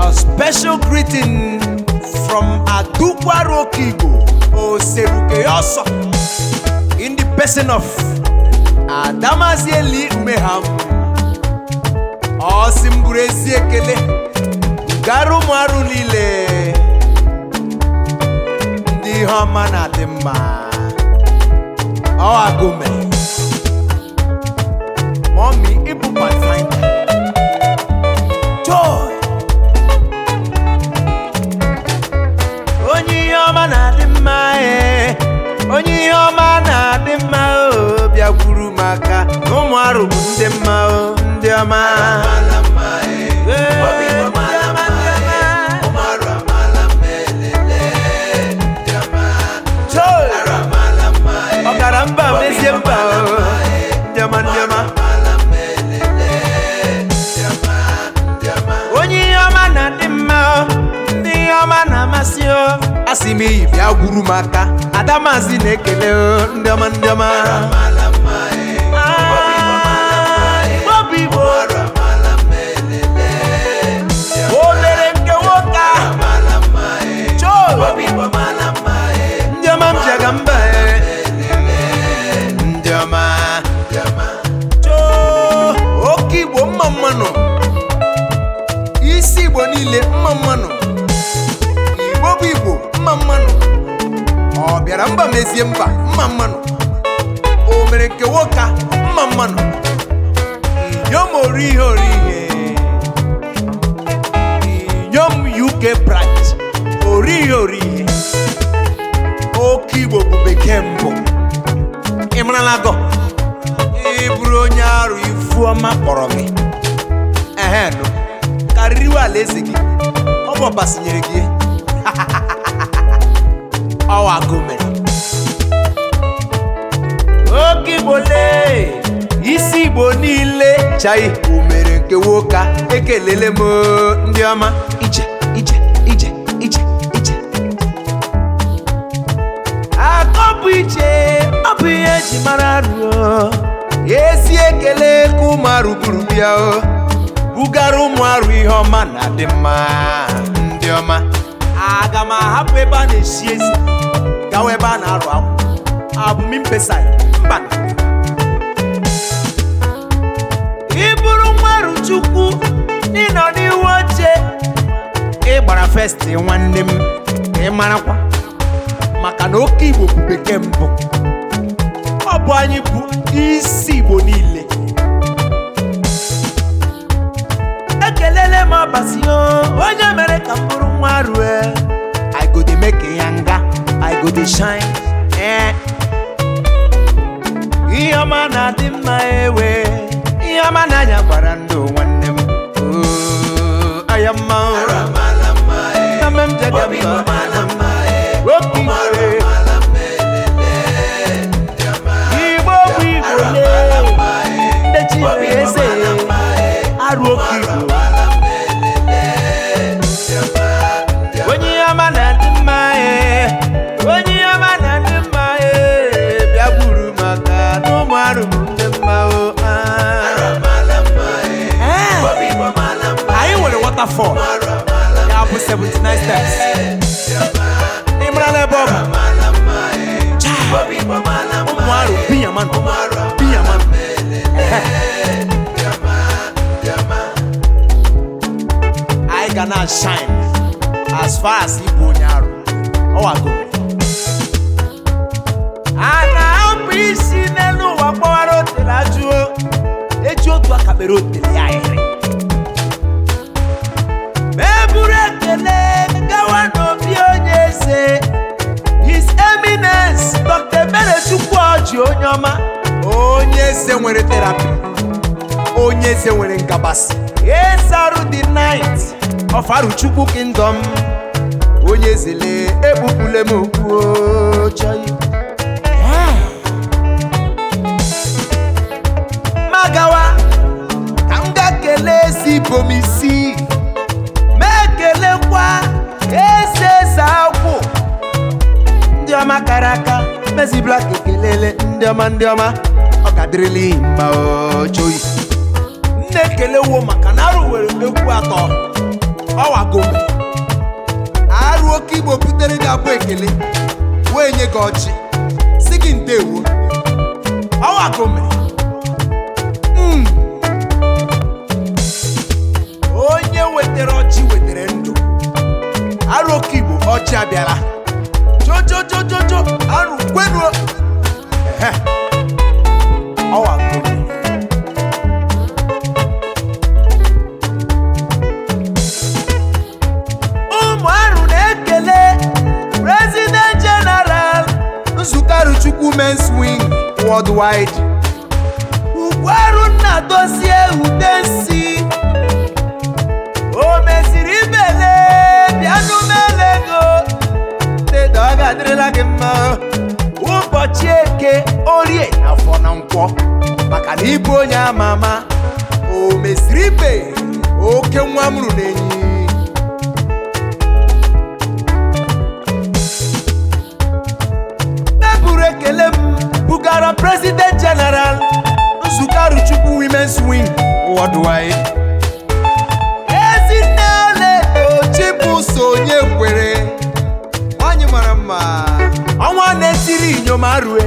A special greeting from Adukwaro Kigo Oseruke Yoso in the person of Adamazieli Umeham Osim Gurezi Ekele Garu Maru Lile Ndi Homa na Dimma Agume Mommy Ibu Pathfinder Joy Onyi Homa na Dimma Onyi Homa na Dimma Bia Guru Maka Ụmụarụ bụ ndị mma ndị ọma ọkara mba mezie mba ndị ọma ndị ọma onye ihe ọma na ndị mma ndị ihe ọma na-amasị asị m iyi bịa gwuru m aka Adamazi na-ekele ndị ọma ndị ọma isi Igbo niile mma mmanụ Igbo bụ Igbo mma mmanụ ọ bịara mba mezie mba mma mmanụ o mere nke nwoke mma mmanụ inyom ori ihe inyom UK branch ori ihe oke Igbo bụ bekee mbụ ịmarala gọ ịbụrụ onye arụ Ifeọma kpọrọ gị ehenụ karịrị alaeze gị ọ bụ ọbasinyere gị ọwa gomere oke Igbo lee isi Igbo niile chai o mere nke nwoke ekelele m ndị ọma ije ije ije ije ije akọbụ ije ọ bụ ihe eji mara ruo ezi ekele ka ụmụarụ buru bịa bugara ụmụarụ ihe ọma na dị mma ndị ọma aga m ahapụ ebe a na-esi ezi gawa ebe a na-arụ akwụ abụmimpesa mba ịbụrụ nwarụ Chukwu ịnọ n'ihu oche ịgbara festi nwanne m ị marakwa maka na oke Igbo bụ bekee mbụ ọ bụ anyị bụ isi Igbo niile ekelele m ọbasi onye mere ka m bụrụ nwa rue I go dey make yanga I go dey shine ihe ọma na-adị mma ewe ihe ọma na-anya gbara ndụ nwanne m aya mma na m jega mma oke Igbo bụ Igbo ndị chi eze arụ oke Igbo onye ọma na-adị mma onye ọma na-adị mma bịa gburu maka na ụmụarụ ndị mma anyị nwere waterfall ya bụ 79 steps ịmara ebe ọ bụ ụmụarụ biyaman I gonna shine as far as Igbo onye arụ ọwago a na-apụ isi n'elu ụwa gbawara otele ajụọ eji otu aka kpere otele ya ahịrị ma eburu ekele gawa n'obi onye eze His Eminence Dr. Eberechukwu Ọjị onye ọma onye eze nwere terapi onye eze nwere ngabasị Ezaru the night of Aruchukwu Kingdom onye zele ekpupule m okwu chai magawa ka m ga-kele ezi bomisi mekelekwa eze akwụ ndị ọma kara aka mezi black ekelele ndị ọma ọ ga-adịrịlị mma choi nne ekelewo maka na arụ were ekwu atọ ọwa Ọwagome arụ oke Igbo butere gị abụ ekele wee nye gị ọchị si gị ndewo. Ọwagome onye wetara ọchị wetara ndụ. Arụ oke Igbo ọchị abịala. Jojojojojo arụ kwenuo. Ọwagome ụmụ arụ na-ekele President General Nzukaruchukwu Men's Wing Worldwide. Ugwu arụ Nnadozie Udensi o mesiri ibele bịanụ melego dedo ọ ga-adịrịla gị mma. Ụbọchị Eke, Orie, Afọ na Nkwọ maka na ịbụ onye ama ama. O mesiri ibe oke nwa mụrụ n'enyi. Eburu ekele m bugara President General Nzukaruchukwu Women's Wing Worldwide. Ezinne Oledo Chibuso Onyekwere nwanyị mara mma, ọnwa na-etiri inyom arue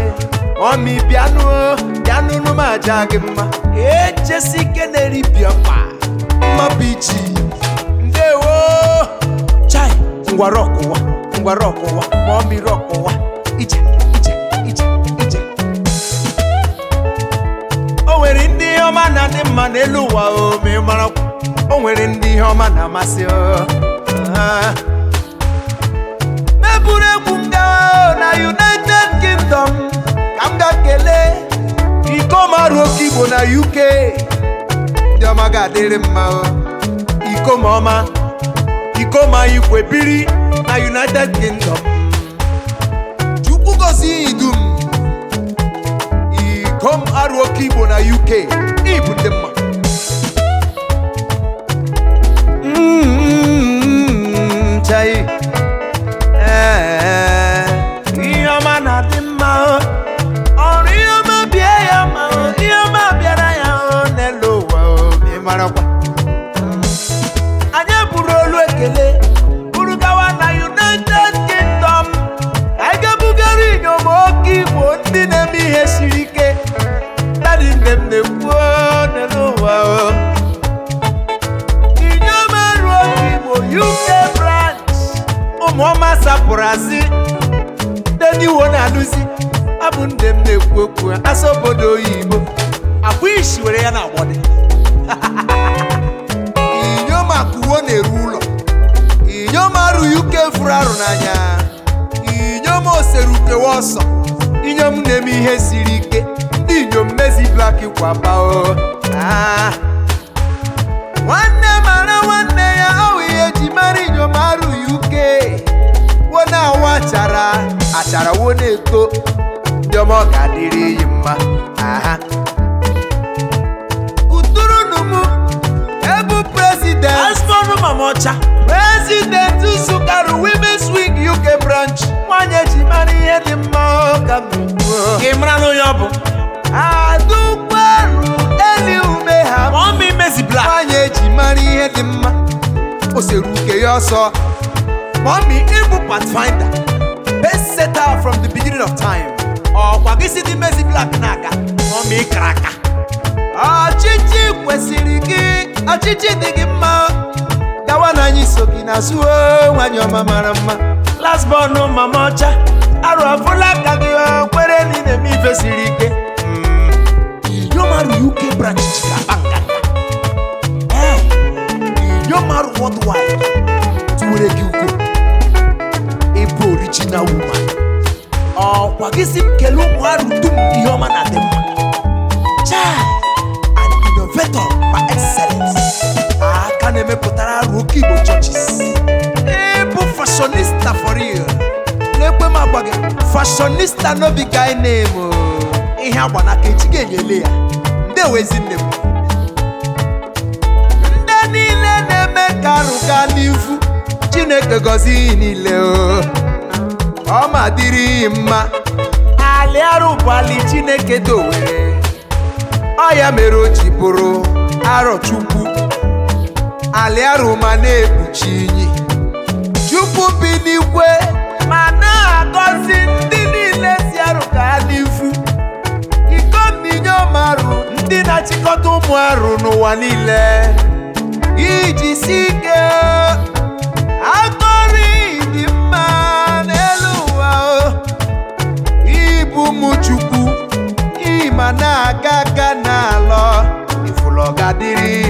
ọmị bịanụ bịanụ ma aja gị mma. Echesi ike na-eribịa ọkpa mma bichi ndewo chai ngwara ọkụwa ma ọ mmiri ọkụwa ije. O nwere ndị ihe ọma na dị mma n'elu ụwa o ma ị mara. O nwere ndị ihe ọma na-amasị meburu egwu m gawa na United Kingdom ka m ga-ekele ikom arụ oke Igbo na UK. Ndị ọma ga-adịrị mma. Ikom ọma ikom anyị kwebiri na United Kingdom. Chukwu gozie idum ikom arụ oke Igbo na UK. Ịbụ ndị mma. Chai ihe ọma na-adị mma. Ọrụ ihe ọma bịa ya ma ihe ọma bịara ya n'elu ụwa ịmarakwa. Anyị buru olu ekele buru gawa na United Kingdom ka anyị ga-ebugara inyom oke Igbo ndị na-eme ihe siri ike. Dadị nne m na-ekwu n'elu ụwa inyom arụ oke Igbo UK branch ụmụọma sapụrụ asị ndị iwo na-anụzi abụ nne m na-ekwu okwu asa obodo oyibo akwa ishi were ya na agbọdị. Inyom akụwo na-eru ụlọ. Inyom arụ UK furu arụ n'anya. Inyom osere ukewa ọsọ. Inyom na-eme ihe siri ike. Ndị inyom mezi black kwapao. Nwanne mara nwanne ya ahụ ihe eji mara inyom arụ UK. Wo na-awa achara wo na-eto. Ndị ọma ọ ga-adịrị iyi mma. Kuturunu ebu President Asmanu Mamocha President Nzukaru Women's Wing UK branch. Nwanyị eji mara ihe dị mma ka m gị mara n'onye ọ bụ Adukwaru Eli Ume ha Mommy Mezi Black. Nwanyị eji mara ihe dị mma o sere uke ya ọsọ. Mommy Ibu Pathfinder best setter from the beginning of time. Ọkwa gị si dị Mezi Black na-aga. Mommy Kraka ọchịchị kwesịrị gị. Ọchịchị dị gị mma gawa na anyị so gị n'azụ nwanyị ọma mara mma. Last born Mamocha arụ ọfụla ka gị kwere na ị na-eme ife siri ike. Inyom arụ UK branch ji ga-akpa nganga. Inyom arụ worldwide tiwere gị uko. Ịbụ original woman. Ọkwa gị si m kelee ụmụ arụ dum ihe ọma na dị mma. Chai an innovator by excellence. Aka na-emepụtara arụ oke Igbo churches. Ịbụ fashionista for real. Na-ekwe m agwa gị fashionista no be guy name. Ihe agba n'aka echi ga-enyele ya. Ndewo ezinne m. Ndị niile na-eme ka arụ gaa n'ifu. Chineke gọzie niile ọ ma dịrị mma. Ali arụ bụ ali Chineke dowere. Ọ ya mere o ji bụrụ arọ Chukwu. aliarụma na-ekpuchi inyi. Chukwu bi n'igwe ma na-agọzi ndị niile si arụ ka ha n'ifu. Ikom inyom arụ ndị na-achịkọta ụmụ arụ n'ụwa niile. Iji si ike akọrị dị mma n'elu ụwa. Ibu m Chukwu ịma na-aga aga n'alọ ifụlọ gadịrị